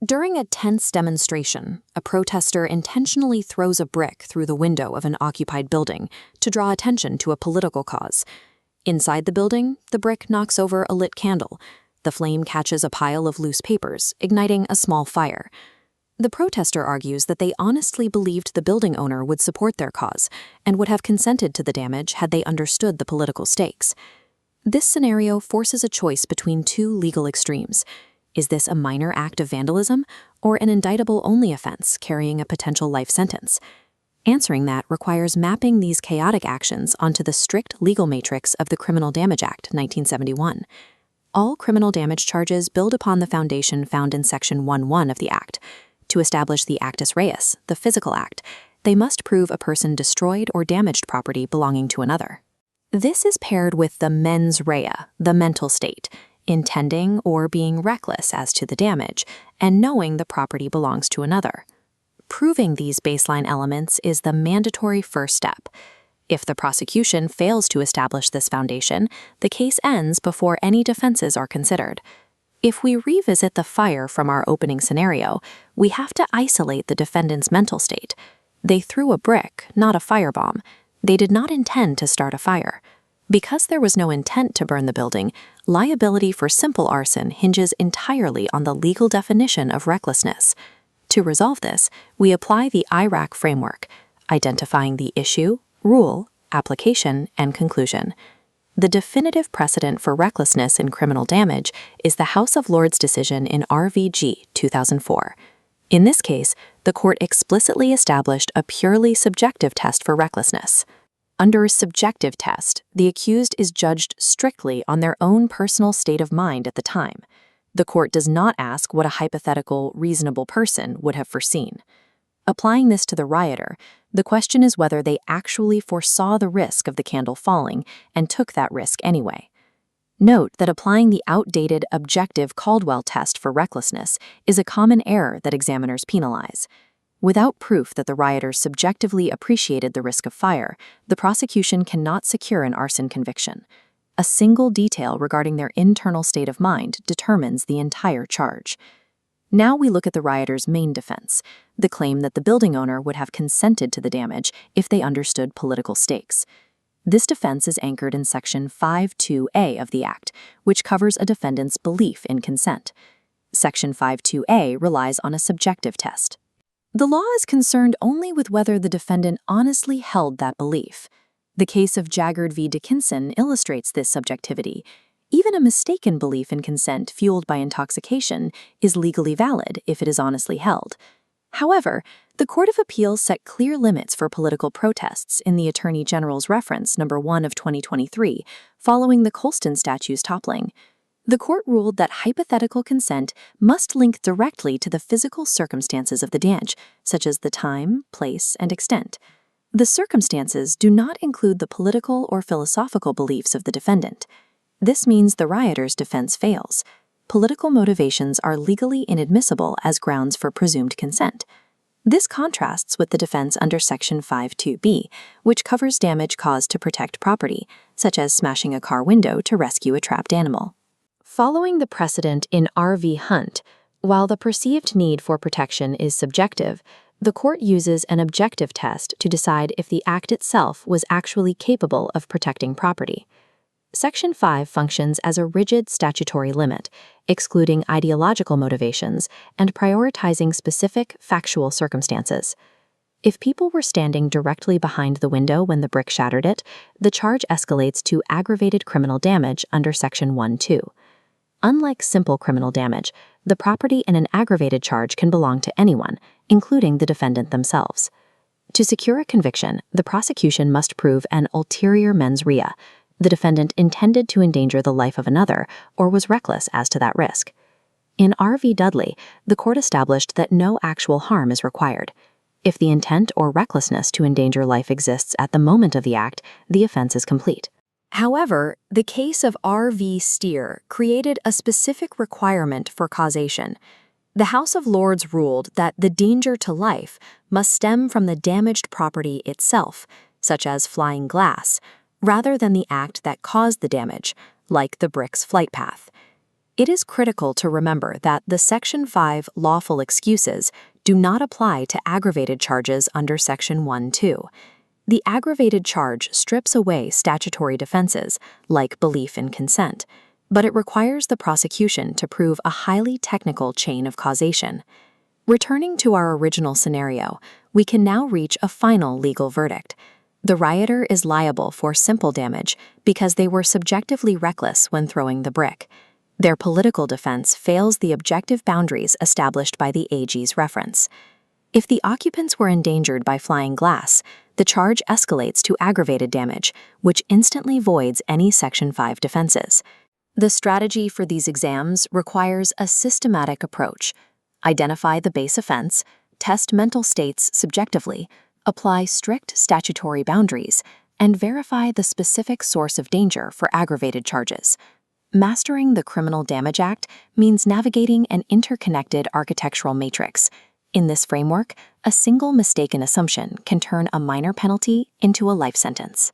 During a tense demonstration, a protester intentionally throws a brick through the window of an occupied building to draw attention to a political cause. Inside the building, the brick knocks over a lit candle. The flame catches a pile of loose papers, igniting a small fire. The protester argues that they honestly believed the building owner would support their cause and would have consented to the damage had they understood the political stakes. This scenario forces a choice between two legal extremes. Is this a minor act of vandalism or an indictable-only offense carrying a potential life sentence? Answering that requires mapping these chaotic actions onto the strict legal matrix of the Criminal Damage Act, 1971. All criminal damage charges build upon the foundation found in Section 1.1 of the Act. To establish the Actus Reus, the physical act, they must prove a person destroyed or damaged property belonging to another. This is paired with the mens rea, the mental state, intending or being reckless as to the damage, and knowing the property belongs to another. Proving these baseline elements is the mandatory first step. If the prosecution fails to establish this foundation, the case ends before any defenses are considered. If we revisit the fire from our opening scenario, we have to isolate the defendant's mental state. They threw a brick, not a firebomb. They did not intend to start a fire. Because there was no intent to burn the building, liability for simple arson hinges entirely on the legal definition of recklessness. To resolve this, we apply the IRAC framework, identifying the issue, rule, application, and conclusion. The definitive precedent for recklessness in criminal damage is the House of Lords decision in RVG 2004. In this case, the court explicitly established a purely subjective test for recklessness. Under a subjective test, the accused is judged strictly on their own personal state of mind at the time. The court does not ask what a hypothetical, reasonable person would have foreseen. Applying this to the rioter, the question is whether they actually foresaw the risk of the candle falling and took that risk anyway. Note that applying the outdated objective Caldwell test for recklessness is a common error that examiners penalize. Without proof that the rioters subjectively appreciated the risk of fire, the prosecution cannot secure an arson conviction. A single detail regarding their internal state of mind determines the entire charge. Now we look at the rioters' main defense, the claim that the building owner would have consented to the damage if they understood political stakes. This defense is anchored in Section 5.2a of the Act, which covers a defendant's belief in consent. Section 5.2a relies on a subjective test. The law is concerned only with whether the defendant honestly held that belief. The case of Jaggard v. Dickinson illustrates this subjectivity. Even a mistaken belief in consent fueled by intoxication is legally valid if it is honestly held. However, the Court of Appeals set clear limits for political protests in the Attorney General's Reference No. 1 of 2023, following the Colston statue's toppling. The court ruled that hypothetical consent must link directly to the physical circumstances of the damage, such as the time, place, and extent. The circumstances do not include the political or philosophical beliefs of the defendant. This means the rioter's defense fails. Political motivations are legally inadmissible as grounds for presumed consent. This contrasts with the defense under Section 5.2b, which covers damage caused to protect property, such as smashing a car window to rescue a trapped animal. Following the precedent in R.V. Hunt, while the perceived need for protection is subjective, the court uses an objective test to decide if the act itself was actually capable of protecting property. Section 5 functions as a rigid statutory limit, excluding ideological motivations and prioritizing specific factual circumstances. If people were standing directly behind the window when the brick shattered it, the charge escalates to aggravated criminal damage under Section 1.2. Unlike simple criminal damage, the property in an aggravated charge can belong to anyone, including the defendant themselves. To secure a conviction, the prosecution must prove an ulterior mens rea. The defendant intended to endanger the life of another or was reckless as to that risk. In R.V. Dudley, the court established that no actual harm is required. If the intent or recklessness to endanger life exists at the moment of the act, the offense is complete. However, the case of R.V. Steer created a specific requirement for causation. The House of Lords ruled that the danger to life must stem from the damaged property itself, such as flying glass, rather than the act that caused the damage, like the brick's flight path. It is critical to remember that the Section 5 lawful excuses do not apply to aggravated charges under Section 1(2). The aggravated charge strips away statutory defenses, like belief in consent, but it requires the prosecution to prove a highly technical chain of causation. Returning to our original scenario, we can now reach a final legal verdict. The rioter is liable for simple damage because they were subjectively reckless when throwing the brick. Their political defense fails the objective boundaries established by the AG's reference. If the occupants were endangered by flying glass, the charge escalates to aggravated damage, which instantly voids any Section 5 defenses. The strategy for these exams requires a systematic approach. Identify the base offense, test mental states subjectively, apply strict statutory boundaries, and verify the specific source of danger for aggravated charges. Mastering the Criminal Damage Act means navigating an interconnected architectural matrix. In this framework, a single mistaken assumption can turn a minor penalty into a life sentence.